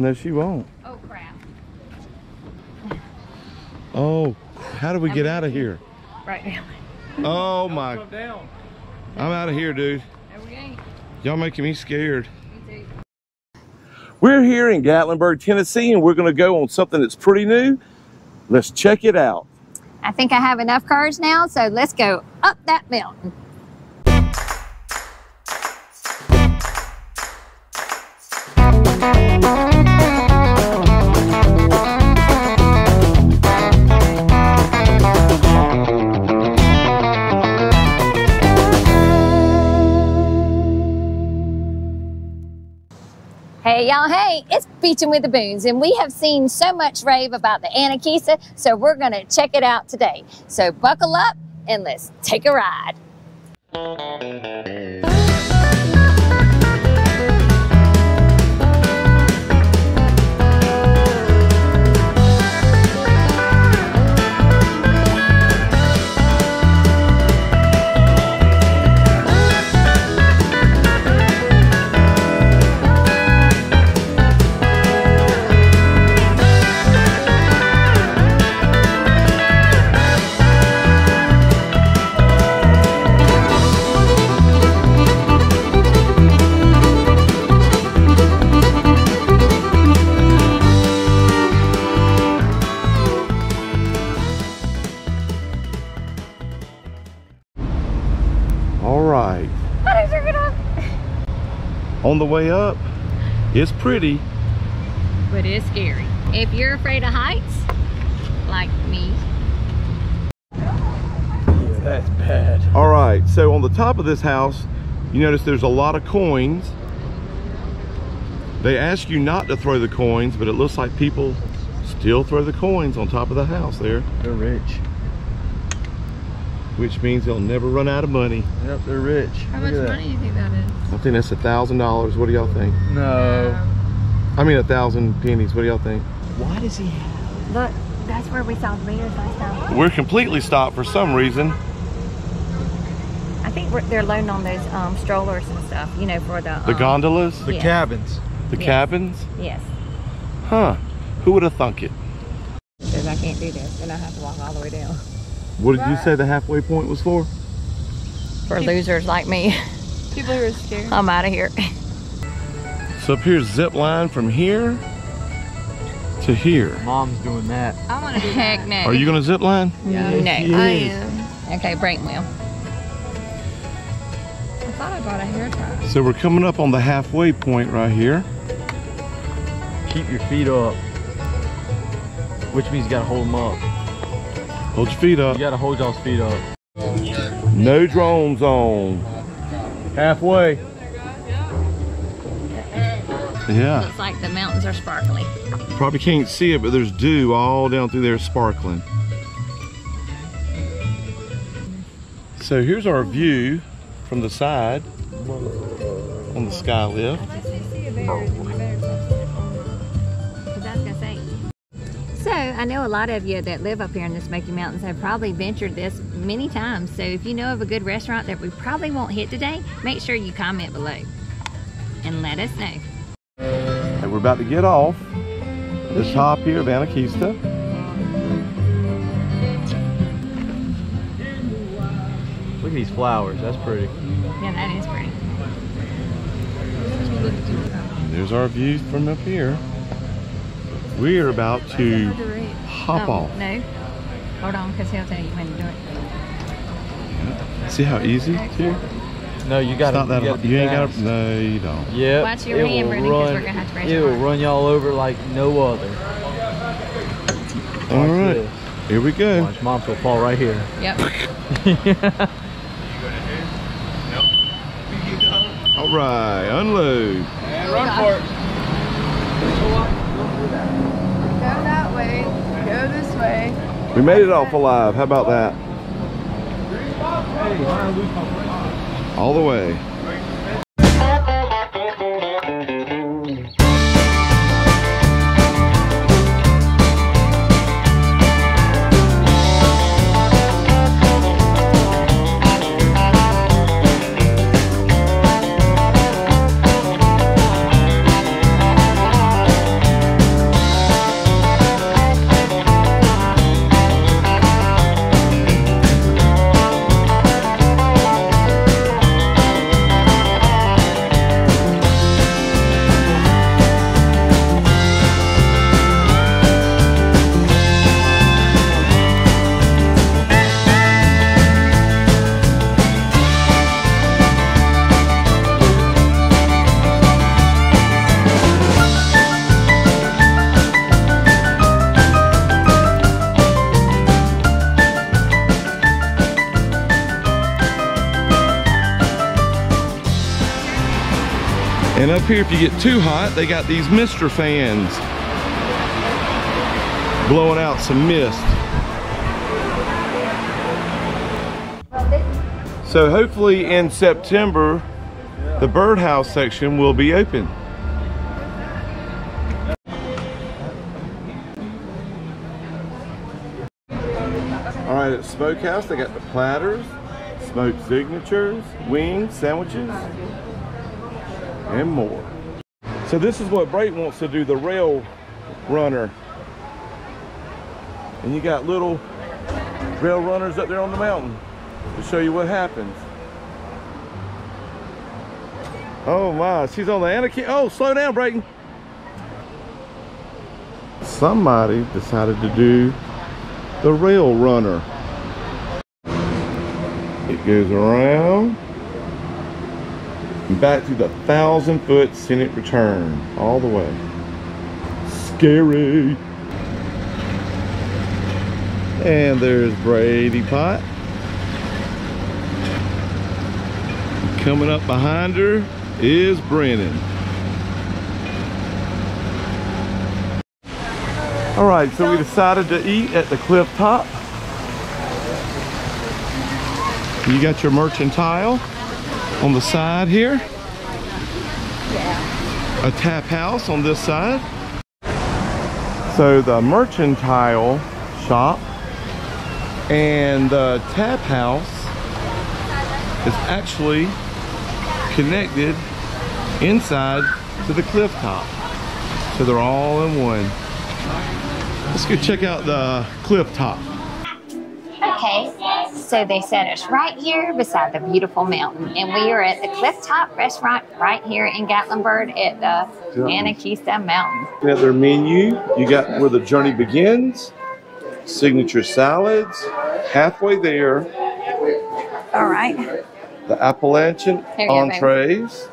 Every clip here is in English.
No, she won't. Oh, crap. Oh, how do we get out of here? Right now. Oh my. I'm out of here, dude. Okay. Y'all making me scared. Me too. We're here in Gatlinburg, Tennessee, and we're going to go on something that's pretty new. Let's check it out. I think I have enough courage now, so let's go up that mountain. Hey y'all, hey, it's Beachin With The Boones, and we have seen so much rave about the Anakeesta, so we're gonna check it out today. So buckle up and let's take a ride. On the way up, it's pretty, but it's scary. If you're afraid of heights, like me. Yeah, that's bad. All right, so on the top of this house, you notice there's a lot of coins. They ask you not to throw the coins, but it looks like people still throw the coins on top of the house there. They're rich. Which means they'll never run out of money. Yep, they're rich. How much money do you think that is? I think that's $1,000. What do y'all think? No. I mean 1,000 pennies. What do y'all think? Why does he have? Look, that's where we saw the bears last time. We're completely stopped for some reason. I think they're loading on those strollers and stuff, you know, for the gondolas? The yes. cabins. The cabins? Yes. Huh. Who would have thunk it? Because I can't do this, then I have to walk all the way down. What did you say the halfway point was for? For losers like me. People who are scared. I'm out of here. So up here's zip line from here to here. Mom's doing that. I want to do Heck that. no. Are you gonna zip line? No. I am. Okay, brake wheel. I thought I bought a hair tie. So we're coming up on the halfway point right here. Keep your feet up. Which means you gotta hold them up. Hold your feet up. You gotta hold y'all's feet up. No drone zone. Halfway. Yeah. Looks like the mountains are sparkly. Probably can't see it, but there's dew all down through there sparkling. So here's our view from the side on the sky lift. So I know a lot of you that live up here in the Smoky Mountains have probably ventured this many times. So if you know of a good restaurant that we probably won't hit today, make sure you comment below and let us know. And we're about to get off the top here of Anakeesta. Look at these flowers. That's pretty. Yeah, that is pretty. And there's our view from up here. We're about to hop off. No, hold on, because he'll tell you when to do it. See how easy too? No, you gotta. It's not that hard. You ain't got to. No, you don't. Yeah. Watch your hand, Brittany, because we're gonna have to raise It your will arm. run y'all over like no other. All Watch right, this. here we go. Watch, Mom's will fall right here. Yep. All right, unload. And run for it. Go that way. Go this way. We made it off alive. How about that? All the way. And up here, if you get too hot, they got these mister fans blowing out some mist. So hopefully in September, the birdhouse section will be open. All right, at Smokehouse, they got the platters, smoked signatures, wings, sandwiches, and more. So this is what Brayton wants to do, the rail runner. And you got little rail runners up there on the mountain to show you what happens. Oh my, she's on the Anakeesta. Oh, slow down, Brayton. Somebody decided to do the rail runner. It goes around and back to the 1,000-foot scenic return all the way. Scary. And there's Brady Pot. Coming up behind her is Brennan. All right, so we decided to eat at the cliff top. You got your mercantile on the side here. Yeah. A tap house on this side. So the mercantile shop and the tap house is actually connected inside to the cliff top. So they're all in one. Let's go check out the cliff top. Okay, so they set us right here beside the beautiful mountain, and we are at the Cliff Top Restaurant right here in Gatlinburg at the Anakeesta Mountain. At their menu, you got where the journey begins, signature salads, halfway there. All right. The Appalachian entrees.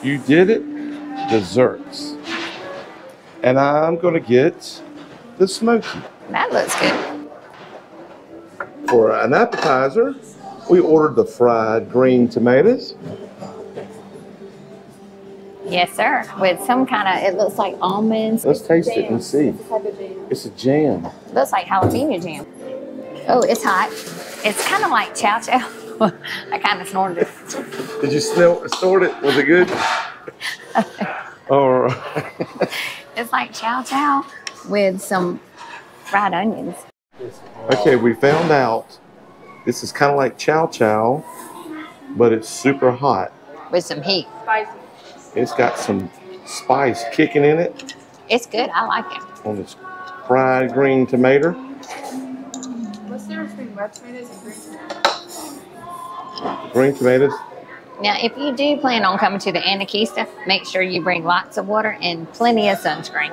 You did it. Desserts. And I'm going to get the smoky. That looks good. For an appetizer, we ordered the fried green tomatoes. Yes, sir. With some kind of, it looks like almonds. Let's taste it and see. It's a jam. Looks like jalapeno jam. Oh, it's hot. It's kind of like chow chow. I kind of snorted it. Did you snort it? Was it good? All right. It's like chow chow with some fried onions. Okay, we found out this is kind of like chow chow, but it's super hot. With some heat. Spicy. It's got some spice kicking in it. It's good. I like it. On this fried green tomato. What's the difference between red tomatoes and green tomatoes? Green tomatoes. Now, if you do plan on coming to the Anakeesta, make sure you bring lots of water and plenty of sunscreen.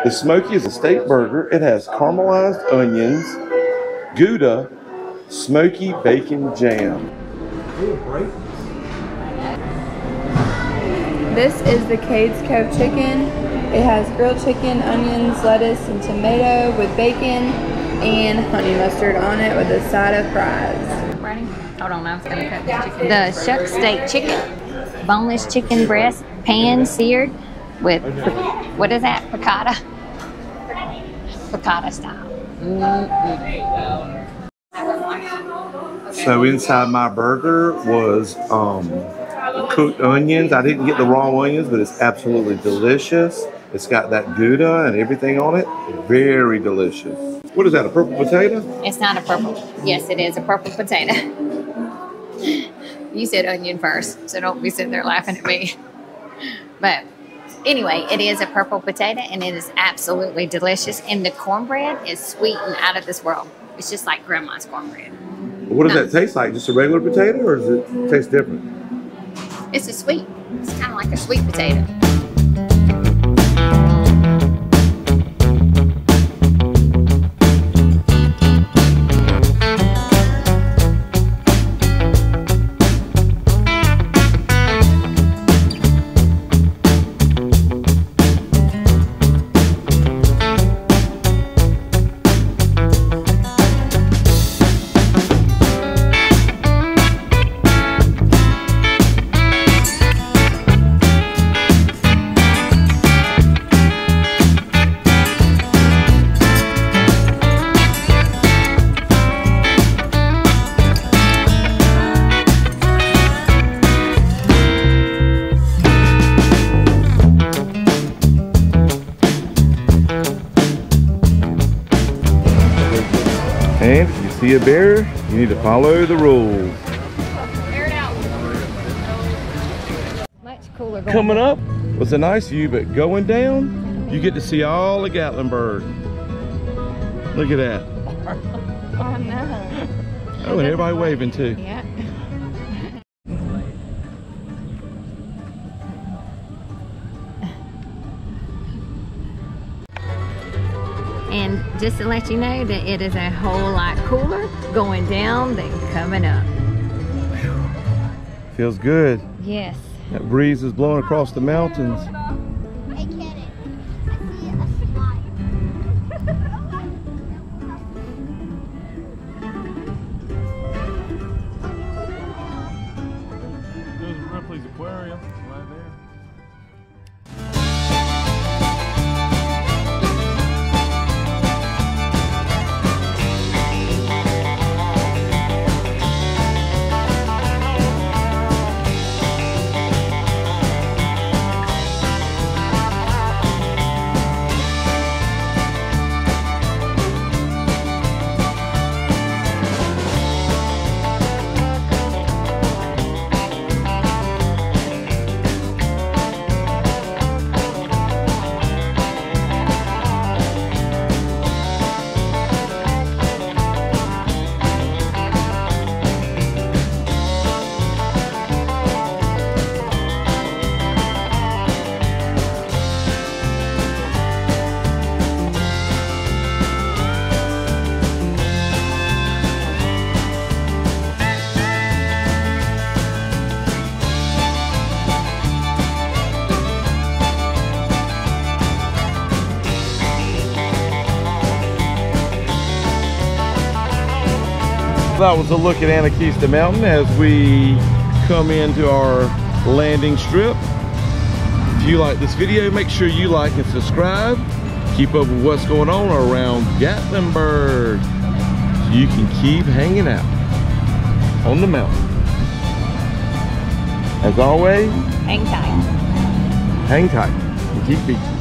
The Smoky is a steak burger. It has caramelized onions, Gouda, smoky bacon jam. This is the Cades Cove chicken. It has grilled chicken, onions, lettuce, and tomato with bacon and honey mustard on it with a side of fries. Ready? Hold on, I was going to cut the chicken. The shuck steak chicken, boneless chicken breast, pan seared with, what is that, piccata? Piccata style. So inside my burger was cooked onions. I didn't get the raw onions, but it's absolutely delicious. It's got that Gouda and everything on it. Very delicious. What is that, a purple potato? It's not a purple. Yes, it is a purple potato. You said onion first, so don't be sitting there laughing at me. But anyway, it is a purple potato, and it is absolutely delicious. And the cornbread is sweet and out of this world. It's just like grandma's cornbread. What does that taste like? Just a regular potato, or does it taste different? It's a sweet. It's kind of like a sweet potato. see a bear, you need to follow the rules. Much cooler going Coming up was a nice view, but going down, you get to see all of Gatlinburg. Look at that. Oh no. Oh, and everybody waving too. Yeah. And just to let you know that it is a whole lot cooler going down than coming up. Feels good. Yes. That breeze is blowing across the mountains. Hey, Kenny, I see a slide. There's Ripley's Aquarium right there. That was a look at Anakeesta Mountain as we come into our landing strip. If you like this video, make sure you like and subscribe. Keep up with what's going on around Gatlinburg so you can keep hanging out on the mountain. As always, Hang tight. hang tight and keep beaching.